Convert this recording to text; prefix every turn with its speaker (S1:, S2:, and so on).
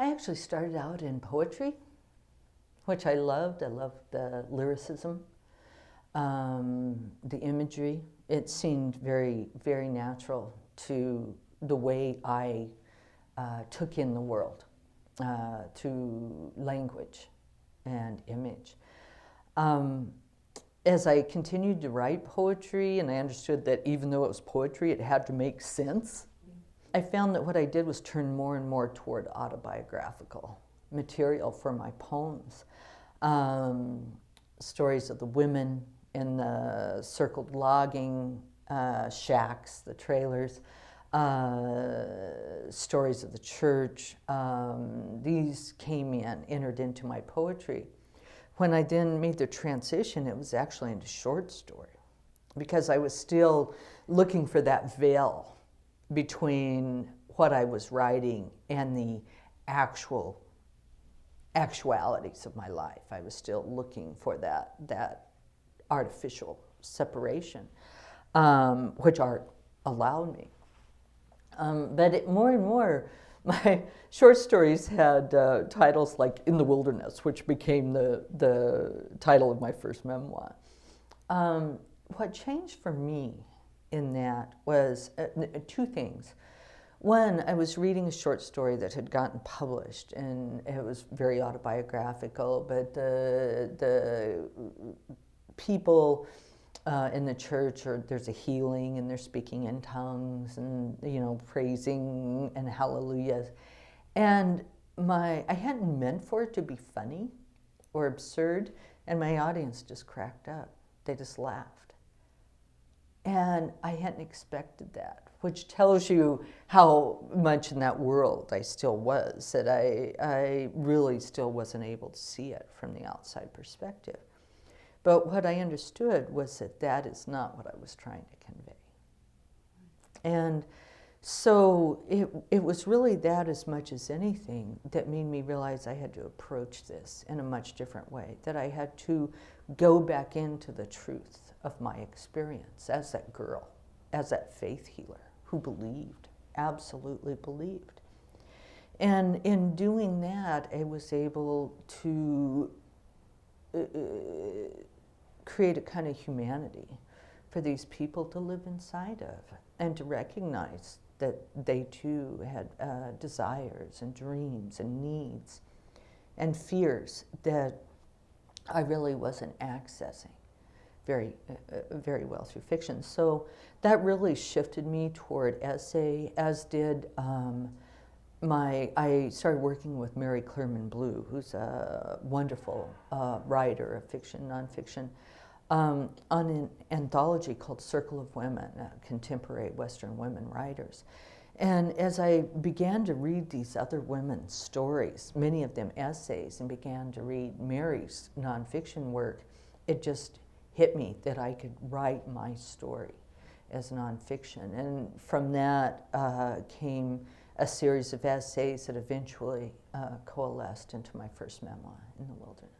S1: I actually started out in poetry, which I loved. I loved the lyricism, the imagery. It seemed very, very natural to the way I took in the world through language and image. As I continued to write poetry, and I understood that even though it was poetry, it had to make sense, I found that what I did was turn more and more toward autobiographical material for my poems. Stories of the women in the circled logging shacks, the trailers, stories of the church. These came in, entered into my poetry. When I then made the transition, it was actually into short story, because I was still looking for that veil between what I was writing and the actualities of my life. I was still looking for that artificial separation, which art allowed me. But more and more, my short stories had titles like In the Wilderness, which became the title of my first memoir. What changed for me in that was two things. One, I was reading a short story that had gotten published, and it was very autobiographical, but the people in the church, or there's a healing, and they're speaking in tongues, and praising and hallelujahs. And I hadn't meant for it to be funny or absurd, and my audience just cracked up. They just laughed. And I hadn't expected that, which tells you how much in that world I still was, that I really still wasn't able to see it from the outside perspective. But what I understood was that that is not what I was trying to convey. And so it was really that, as much as anything, that made me realize I had to approach this in a much different way, that I had to go back into the truth of my experience as that girl, as that faith healer who believed, absolutely believed. And in doing that, I was able to create a kind of humanity for these people to live inside of, and to recognize that they too had desires and dreams and needs and fears that I really wasn't accessing very well through fiction. So that really shifted me toward essay, as did I started working with Mary Clearman Blue, who's a wonderful writer of fiction, nonfiction, on an anthology called Circle of Women, contemporary Western women writers. And as I began to read these other women's stories, many of them essays, and began to read Mary's nonfiction work, it just hit me that I could write my story as nonfiction. And from that came a series of essays that eventually coalesced into my first memoir, In the Wilderness.